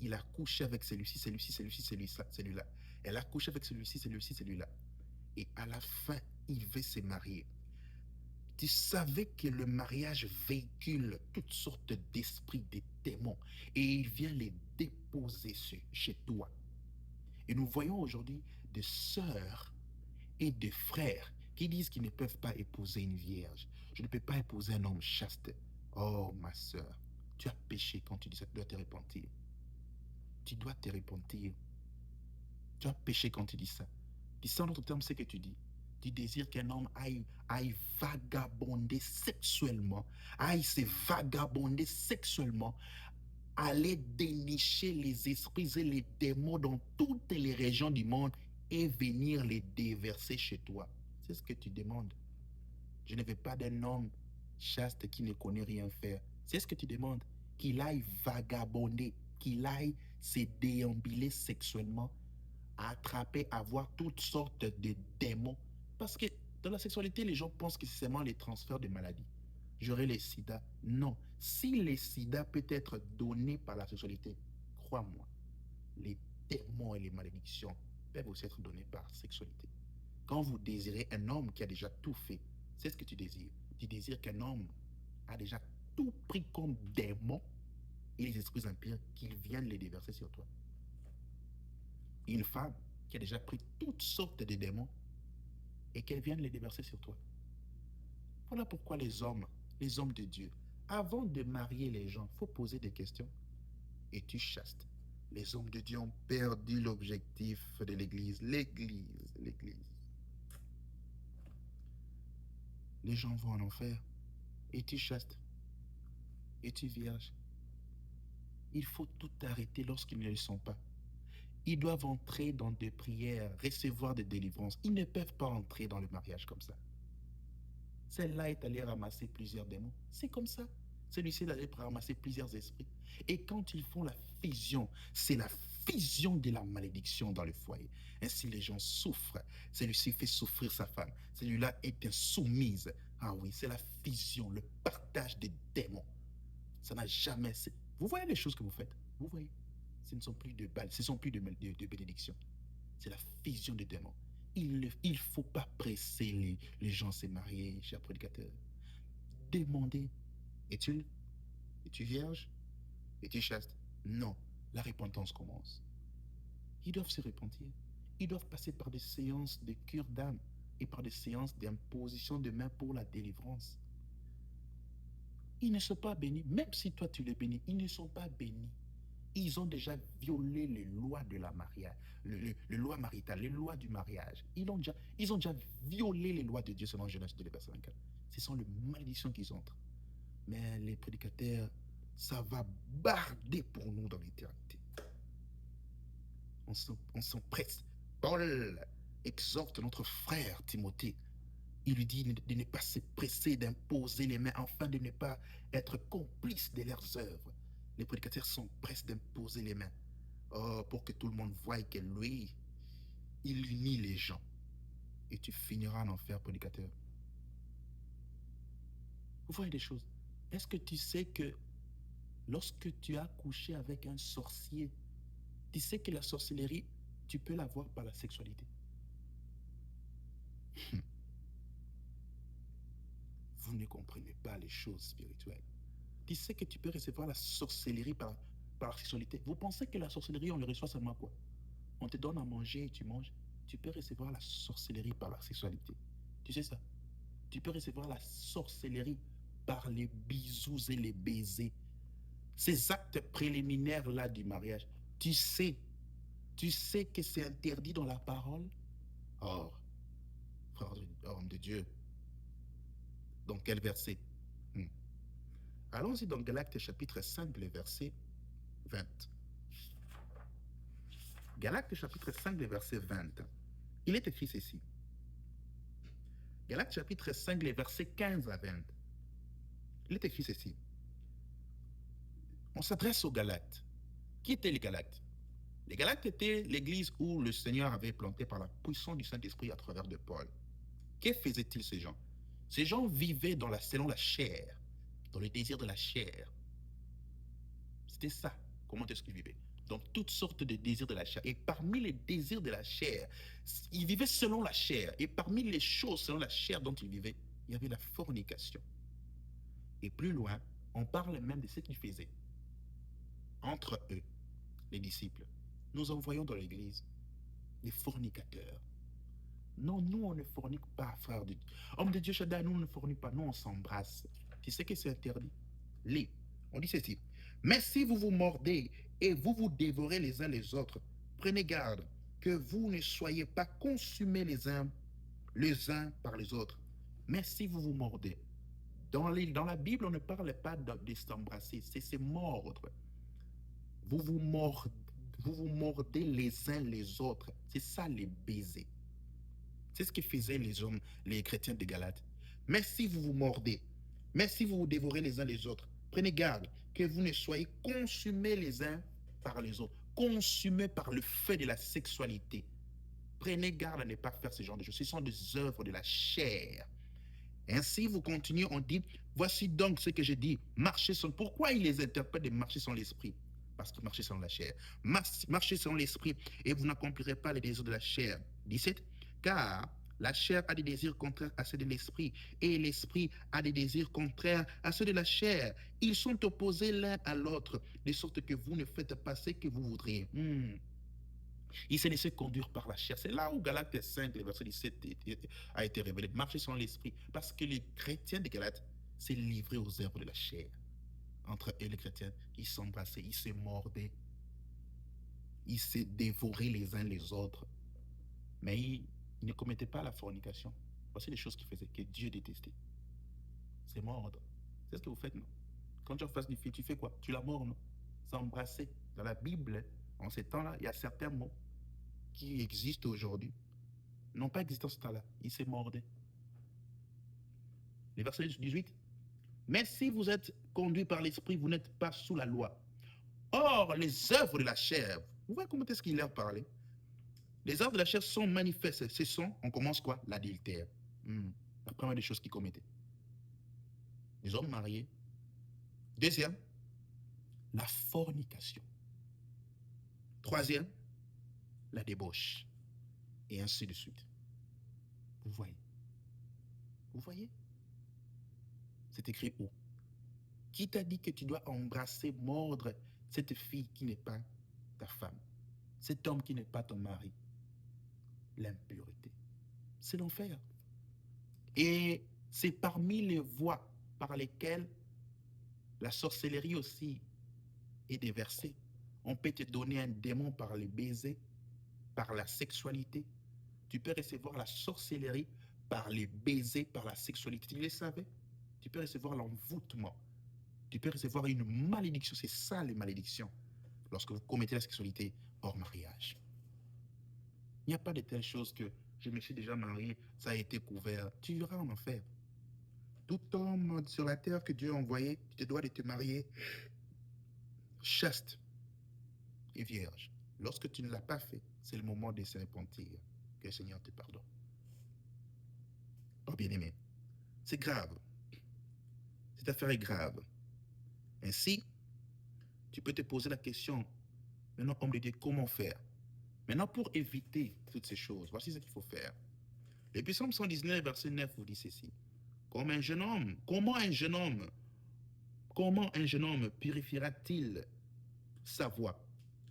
Il a couché avec celui-ci, celui-là. Elle a couché avec celui-ci, celui-là. Et à la fin, il veut se marier. Tu savais que le mariage véhicule toutes sortes d'esprits, de démons, et il vient les déposer chez toi. Et nous voyons aujourd'hui des sœurs et des frères qui disent qu'ils ne peuvent pas épouser une vierge. Je ne peux pas épouser un homme chaste. Oh, ma sœur, tu as péché quand tu dis ça, tu dois te repentir. Tu dois te repentir. Tu as péché quand tu dis ça. Tu sais en d'autres termes ce que tu dis. Tu désires qu'un homme aille vagabonder sexuellement, aille se vagabonder sexuellement, aller dénicher les esprits et les démons dans toutes les régions du monde et venir les déverser chez toi. C'est ce que tu demandes. Je ne veux pas d'un homme chaste qui ne connaît rien faire. C'est ce que tu demandes. Qu'il aille vagabonder, qu'il aille se déambuler sexuellement, attraper, avoir toutes sortes de démons. Parce que dans la sexualité, les gens pensent que c'est seulement les transferts de maladies. J'aurai les sida. Non. Si les sida peut être donné par la sexualité, crois-moi, les démons et les malédictions peuvent aussi être donnés par sexualité. Quand vous désirez un homme qui a déjà tout fait, c'est ce que tu désires. Tu désires qu'un homme a déjà tout pris comme démon et les esprits impurs qu'ils viennent les déverser sur toi. Une femme qui a déjà pris toutes sortes de démons et qu'elle vienne les déverser sur toi. Voilà pourquoi les hommes de Dieu, avant de marier les gens, il faut poser des questions. Es-tu chaste? Les hommes de Dieu ont perdu l'objectif de l'Église. L'Église. Les gens vont en enfer. Es-tu chaste? Es-tu vierge? Il faut tout arrêter lorsqu'ils ne le sont pas. Ils doivent entrer dans des prières, recevoir des délivrances. Ils ne peuvent pas entrer dans le mariage comme ça. Celle-là est allée ramasser plusieurs démons. C'est comme ça. Celui-ci est allé ramasser plusieurs esprits. Et quand ils font la fusion, c'est la fusion de la malédiction dans le foyer. Ainsi, les gens souffrent. Celui-ci fait souffrir sa femme. Celui-là est insoumise. Ah oui, c'est la fusion, le partage des démons. Ça n'a jamais... Vous voyez les choses que vous faites? Vous voyez? Ce ne sont plus de balles, ce ne sont plus de bénédictions. C'est la fusion des démons. Il ne faut pas presser les gens à se marier, cher prédicateur. Demandez, es-tu vierge? Es-tu chaste? Non, la repentance commence. Ils doivent se repentir. Ils doivent passer par des séances de cure d'âme et par des séances d'imposition de main pour la délivrance. Ils ne sont pas bénis, même si toi tu les bénis, ils ne sont pas bénis. Ils ont déjà violé les lois de la mariage, les lois maritales, les lois du mariage. Ils ont déjà violé les lois de Dieu selon Genèse 2, le verset 24. Ce sont les malédictions qu'ils entrent. Mais les prédicateurs, ça va barder pour nous dans l'éternité. On s'empresse. Paul exhorte notre frère Timothée. Il lui dit de ne pas se presser d'imposer les mains afin de ne pas être complice de leurs œuvres. Les prédicateurs s'empressent d'imposer les mains pour que tout le monde voie que lui, il unit les gens. Et tu finiras en enfer, prédicateur. Vous voyez des choses. Est-ce que tu sais que lorsque tu as couché avec un sorcier, tu sais que la sorcellerie, tu peux l'avoir par la sexualité. Vous ne comprenez pas les choses spirituelles. Tu sais que tu peux recevoir la sorcellerie par la sexualité. Vous pensez que la sorcellerie, on le reçoit seulement quoi? On te donne à manger et tu manges. Tu peux recevoir la sorcellerie par la sexualité. Tu sais ça? Tu peux recevoir la sorcellerie par les bisous et les baisers. Ces actes préliminaires-là du mariage. Tu sais que c'est interdit dans la parole. Or, frère homme de Dieu, dans quel verset? Allons-y dans Galates chapitre 5, le verset 20. Galates chapitre 5, le verset 20. Il est écrit ceci. Galates chapitre 5, les versets 15 à 20. Il est écrit ceci. On s'adresse aux Galates. Qui étaient les Galates? Les Galates étaient l'église où le Seigneur avait planté par la puissance du Saint-Esprit à travers de Paul. Que faisaient-ils ces gens? Ces gens vivaient selon la chair, dans le désir de la chair. C'était ça. Comment est-ce qu'ils vivaient? Donc, toutes sortes de désirs de la chair. Et parmi les désirs de la chair, ils vivaient selon la chair. Et parmi les choses selon la chair dont ils vivaient, il y avait la fornication. Et plus loin, on parle même de ce qu'ils faisaient. Entre eux, les disciples, nous envoyons dans l'église des fornicateurs. Non, nous, on ne fornique pas, frère de Dieu. Homme de Dieu, Shaddai, nous, on ne fornique pas. Nous, on s'embrasse. Tu sais que c'est interdit? On dit ceci. Mais si vous vous mordez et vous vous dévorez les uns les autres, prenez garde que vous ne soyez pas consumés les uns par les autres. Mais si vous vous mordez, dans la Bible, on ne parle pas de s'embrasser, c'est mordre. Vous vous mordez les uns les autres. C'est ça les baisers. C'est ce que faisaient les hommes, les chrétiens de Galates. Mais si vous vous mordez, mais si vous vous dévorez les uns les autres, prenez garde que vous ne soyez consumés les uns par les autres, consumés par le fait de la sexualité. Prenez garde à ne pas faire ce genre de choses. Ce sont des œuvres de la chair. Ainsi, vous continuez, on dit, voici donc ce que je dis, marchez sans... Pourquoi il les interprète de marcher sans l'esprit? Parce que marchez sans la chair. Marchez sans l'esprit et vous n'accomplirez pas les désirs de la chair. 17. Car la chair a des désirs contraires à ceux de l'esprit et l'esprit a des désirs contraires à ceux de la chair. Ils sont opposés l'un à l'autre, de sorte que vous ne faites pas ce que vous voudriez. Il s'est laissé conduire par la chair. C'est là où Galates 5, le verset 17 a été révélé. Marcher sans l'esprit. Parce que les chrétiens de Galates s'est livré aux œuvres de la chair. Entre eux, les chrétiens, ils s'embrassaient, ils se mordaient. Ils se dévoraient les uns les autres. Mais ils ne commettaient pas la fornication. Voici les choses qu'ils faisaient, que Dieu détestait. C'est mordre. C'est ce que vous faites, non? Quand tu es en face d'une fille, tu fais quoi? Tu la mords, non? S'embrasser. Dans la Bible, en ces temps-là, il y a certains mots qui existent aujourd'hui n'ont pas existé en ce temps-là. Ils se mordaient. Le verset 18. Mais si vous êtes conduit par l'esprit, vous n'êtes pas sous la loi. Or, les œuvres de la chair, vous voyez comment est-ce qu'il leur parlait? Les œuvres de la chair sont manifestes. Ce sont, on commence quoi? L'adultère. La première des choses qu'ils commettaient. Les hommes mariés. Deuxième, la fornication. Troisième, la débauche. Et ainsi de suite. Vous voyez? Vous voyez? C'est écrit où? Qui t'a dit que tu dois embrasser, mordre cette fille qui n'est pas ta femme? Cet homme qui n'est pas ton mari? L'impureté. C'est l'enfer. Et c'est parmi les voies par lesquelles la sorcellerie aussi est déversée. On peut te donner un démon par les baisers, par la sexualité. Tu peux recevoir la sorcellerie par les baisers, par la sexualité. Tu le savais? Tu peux recevoir l'envoûtement. Tu peux recevoir une malédiction. C'est ça les malédictions. Lorsque vous commettez la sexualité hors mariage. Il n'y a pas de telle chose que je me suis déjà marié, ça a été couvert. Tu iras en enfer. Tout homme sur la terre que Dieu a envoyé, tu te dois de te marier chaste et vierge. Lorsque tu ne l'as pas fait, c'est le moment de se repentir. Que le Seigneur te pardonne. Oh bien-aimé, c'est grave. Cette affaire est grave. Ainsi, tu peux te poser la question, maintenant, homme de Dieu, comment faire? Maintenant, pour éviter toutes ces choses, voici ce qu'il faut faire. Le Psaume 119, verset 9 vous dit ceci. Comment un jeune homme purifiera-t-il sa voix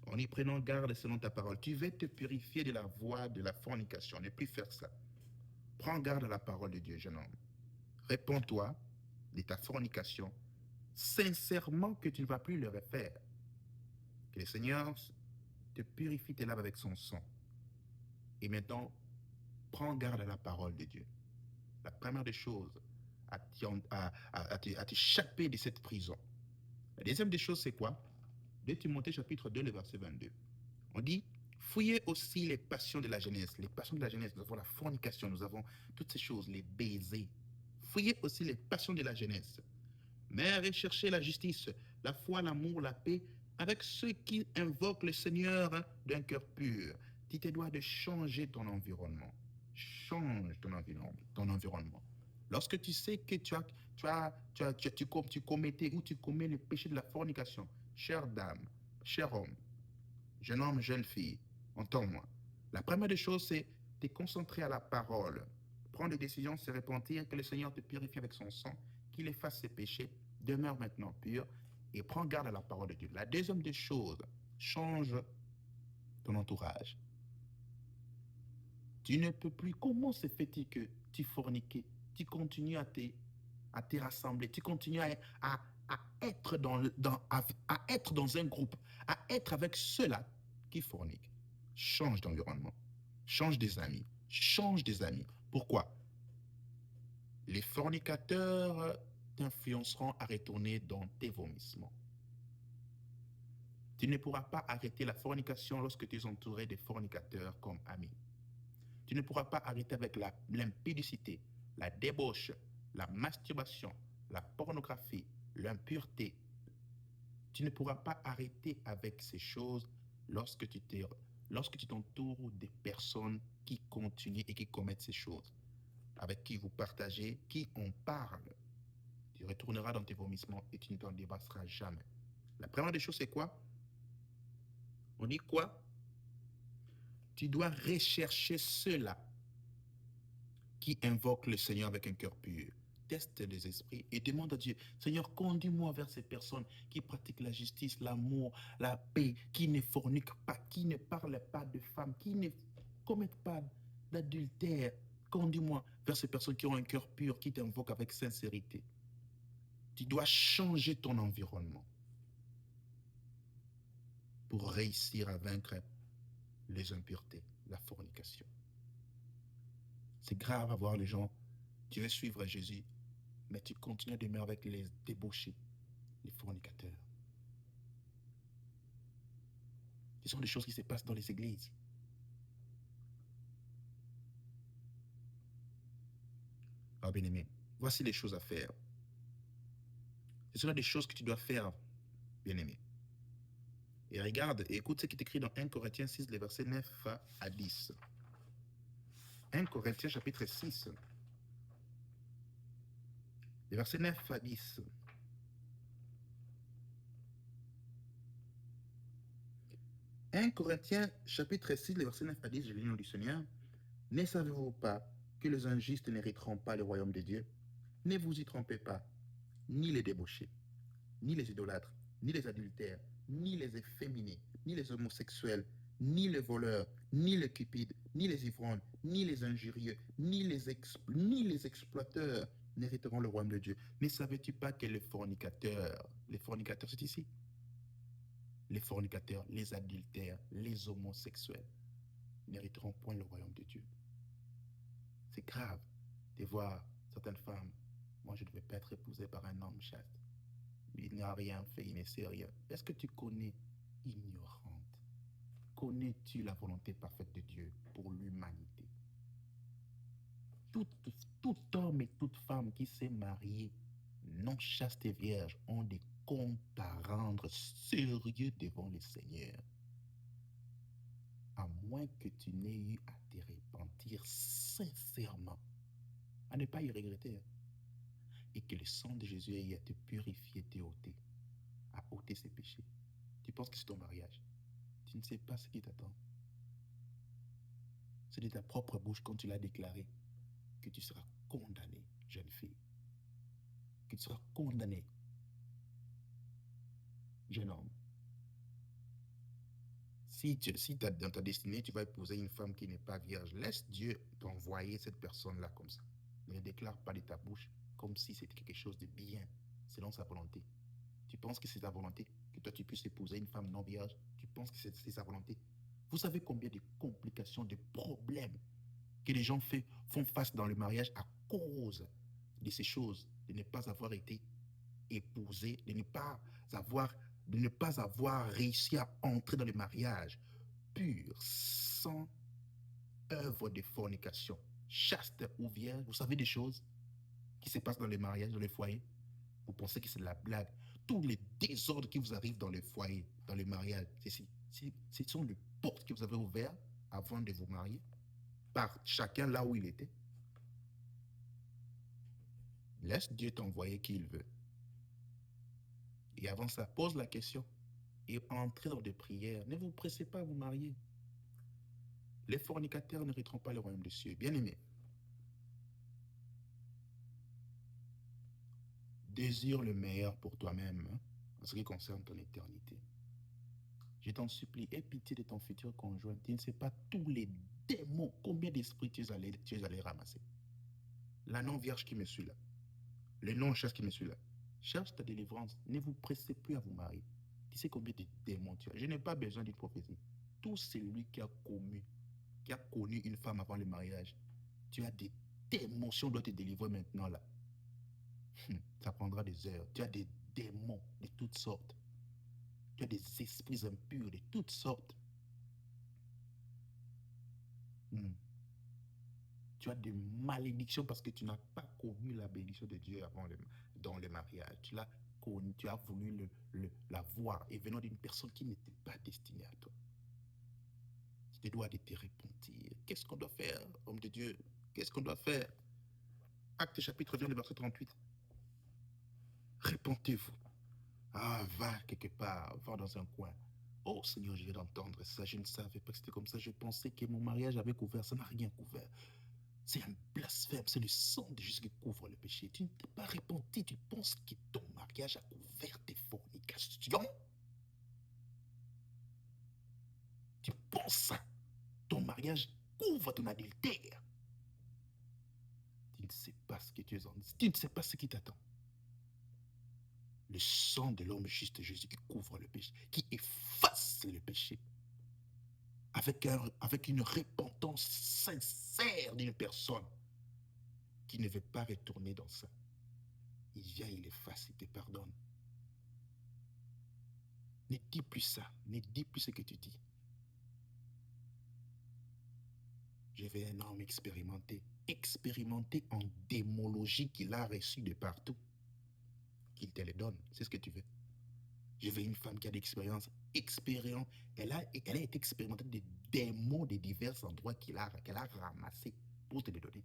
en y prenant garde selon ta parole? Tu veux te purifier de la voie de la fornication, ne plus faire ça. Prends garde à la parole de Dieu, jeune homme. Réponds-toi de ta fornication, sincèrement que tu ne vas plus le refaire. Que le Seigneur te purifie, te lave avec son sang. Et maintenant, prends garde à la parole de Dieu. La première des choses, à t'échapper de cette prison. La deuxième des choses, c'est quoi? 2 Timothée chapitre 2, le verset 22. On dit, fouillez aussi les passions de la jeunesse. Les passions de la jeunesse, nous avons la fornication, nous avons toutes ces choses, les baisers. Fouillez aussi les passions de la jeunesse. Mais recherchez la justice, la foi, l'amour, la paix, avec ceux qui invoquent le Seigneur d'un cœur pur. Tu te dois de changer ton environnement. Change ton environnement. Lorsque tu sais que tu commettais ou tu commets le péché de la fornication, chère dame, cher homme, jeune homme, jeune fille, entends-moi. La première des choses, c'est te concentrer à la parole. Prendre des décisions, se repentir, que le Seigneur te purifie avec son sang, qu'il efface ses péchés, demeure maintenant pur et prends garde à la parole de Dieu. La deuxième des choses, change ton entourage. Tu ne peux plus. Comment se fait-il que tu forniques, tu continues à te rassembler, tu continues à être à être dans un groupe, à être avec ceux-là qui forniquent? Change d'environnement, change des amis, change des amis. Pourquoi? Les fornicateurs t'influenceront à retourner dans tes vomissements. Tu ne pourras pas arrêter la fornication lorsque tu es entouré de fornicateurs comme amis. Tu ne pourras pas arrêter avec l'impudicité, la débauche, la masturbation, la pornographie, l'impureté. Tu ne pourras pas arrêter avec ces choses lorsque tu t'entoures des personnes qui continuent et qui commettent ces choses, avec qui vous partagez, qui en parlent. Tu retourneras dans tes vomissements et tu ne t'en débarrasseras jamais. La première des choses, c'est quoi? On dit quoi? Tu dois rechercher ceux-là qui invoquent le Seigneur avec un cœur pur. Teste les esprits et demande à Dieu, Seigneur, conduis-moi vers ces personnes qui pratiquent la justice, l'amour, la paix, qui ne forniquent pas, qui ne parlent pas de femmes, qui ne commettent pas d'adultère. Conduis-moi vers ces personnes qui ont un cœur pur, qui t'invoquent avec sincérité. Tu dois changer ton environnement pour réussir à vaincre les impuretés, la fornication. C'est grave à voir les gens, tu veux suivre Jésus, mais tu continues à demeurer avec les débauchés, les fornicateurs. Ce sont des choses qui se passent dans les églises. Ah bien-aimé, voici les choses à faire. Ce sont des choses que tu dois faire, bien-aimé. Et regarde, et écoute ce qui est écrit dans 1 Corinthiens 6, les versets 9 à 10. 1 Corinthiens chapitre 6, les versets 9 à 10. 1 Corinthiens chapitre 6, les versets 9 à 10, je lis le nom du Seigneur. Ne savez-vous pas que les injustes n'hériteront pas le royaume de Dieu? Ne vous y trompez pas, ni les débauchés, ni les idolâtres, ni les adultères, ni les efféminés, ni les homosexuels, ni les voleurs, ni les cupides, ni les ivrognes, ni les injurieux, ni les exploiteurs n'hériteront le royaume de Dieu. Ne savais-tu pas que les fornicateurs c'est ici? les fornicateurs, les adultères, les homosexuels n'hériteront point le royaume de Dieu. C'est grave de voir certaines femmes. Moi, je ne devais pas être épousée par un homme chaste. Il n'a rien fait, il ne sait rien. Est-ce que tu connais ignorante? Connais-tu la volonté parfaite de Dieu pour l'humanité? Tout, tout homme et toute femme qui s'est marié non chaste et vierge ont des comptes à rendre sérieux devant le Seigneur. À moins que tu n'aies eu à te repentir sincèrement, à ne pas y regretter, et que le sang de Jésus ait à te purifier, te ôter, à ôter ses péchés. Tu penses que c'est ton mariage. Tu ne sais pas ce qui t'attend. C'est de ta propre bouche, quand tu l'as déclaré, que tu seras condamné, jeune fille. Que tu seras condamné, jeune homme. Si dans ta destinée, tu vas épouser une femme qui n'est pas vierge, laisse Dieu t'envoyer cette personne-là comme ça. Ne le déclare pas de ta bouche comme si c'était quelque chose de bien, selon sa volonté. Tu penses que c'est ta volonté que toi tu puisses épouser une femme non vierge? Tu penses que c'est sa volonté? Vous savez combien de complications, de problèmes que les gens font face dans le mariage à cause de ces choses, de ne pas avoir été épousé, de ne pas avoir réussi à entrer dans le mariage pur, sans œuvre de fornication, chaste ou vierge. Vous savez des choses qui se passent dans les mariages, dans les foyers? Vous pensez que c'est de la blague? Tous les désordres qui vous arrivent dans les foyers, dans les mariages, ce sont les portes que vous avez ouvertes avant de vous marier, par chacun là où il était. Laisse Dieu t'envoyer qui il veut. Et avant ça, pose la question et entrez dans des prières. Ne vous pressez pas à vous marier. Les fornicateurs n'hériteront pas le royaume des cieux. Bien-aimé, désire le meilleur pour toi-même, hein, en ce qui concerne ton éternité. Je t'en supplie, aie pitié de ton futur conjoint. Tu ne sais pas tous les démons, combien d'esprits tu es allé ramasser. La non-vierge qui me suit là, le non-chaste qui me suit là. Cherche ta délivrance. Ne vous pressez plus à vous marier. Tu sais combien de démons tu as. Je n'ai pas besoin d'une prophétie. Tout celui qui a connu une femme avant le mariage, tu as des démons. Si on doit te délivrer maintenant là, ça prendra des heures. Tu as des démons de toutes sortes. Tu as des esprits impurs de toutes sortes. Tu as des malédictions parce que tu n'as pas connu la bénédiction de Dieu dans le mariage. Tu as voulu la voir et venant d'une personne qui n'était pas destinée à toi. Tu te dois de te repentir. Qu'est-ce qu'on doit faire, homme de Dieu? Qu'est-ce qu'on doit faire? Acte chapitre 20, verset 38. Repentez-vous. Ah, va quelque part, va dans un coin. Oh Seigneur, je viens d'entendre ça. Je ne savais pas que c'était comme ça. Je pensais que mon mariage avait couvert. Ça n'a rien couvert. C'est un blasphème. C'est le sang de Jésus qui couvre le péché. Tu ne t'es pas repenti. Tu penses que ton mariage a couvert tes fornications. Tu penses ça. Ton mariage couvre ton adultère. Tu ne sais pas ce que tu es en. Tu ne sais pas ce qui t'attend. Le sang de l'homme juste Jésus qui couvre le péché, qui efface le péché. Avec une repentance sincère d'une personne qui ne veut pas retourner dans ça. Il vient, il efface, il te pardonne. Ne dis plus ça, ne dis plus ce que tu dis. Je veux un homme expérimenté en démologie qu'il a reçu de partout, qu'il te le donne. C'est ce que tu veux. Je veux une femme qui a d'expérience, elle a été expérimentée des démons de divers endroits qu'elle a ramassés pour te les donner.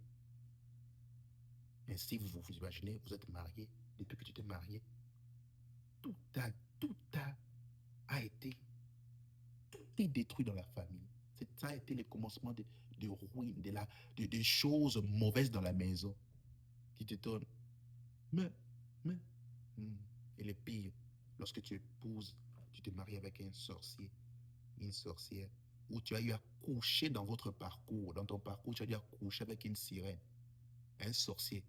Ainsi, vous imaginez, vous êtes marié, depuis que tu t'es marié, tout est détruit dans la famille. Ça a été le commencement de ruines, de choses mauvaises dans la maison qui te donnent. Mais, et le pire, lorsque tu épouses, tu te maries avec un sorcier, une sorcière, où tu as eu à coucher dans ton parcours, tu as dû à coucher avec une sirène, un sorcier,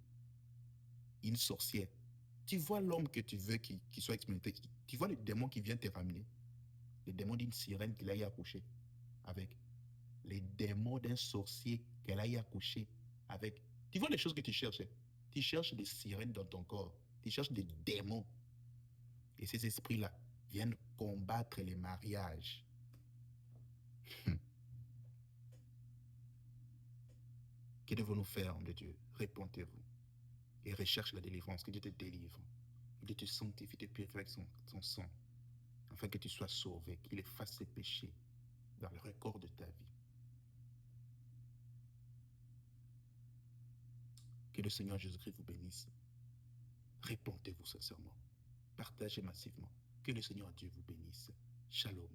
une sorcière. Tu vois l'homme que tu veux qui soit expérimenté, tu vois le démon qui vient te ramener. les démons d'une sirène qu'il a eu accouché avec, les démons d'un sorcier qu'elle a eu accouché avec. Tu vois les choses que tu cherches. Tu cherches des sirènes dans ton corps. Tu cherches des démons. Et ces esprits-là viennent combattre les mariages. Que devons-nous faire, homme de Dieu? Répondez-vous et recherche la délivrance, que Dieu te délivre, que Dieu te sanctifie, te purifie avec son sang, afin que tu sois sauvé, qu'il efface ses péchés dans le record de ta vie. Que le Seigneur Jésus-Christ vous bénisse. Répondez-vous sincèrement. Partagez massivement. Que le Seigneur Dieu vous bénisse. Shalom.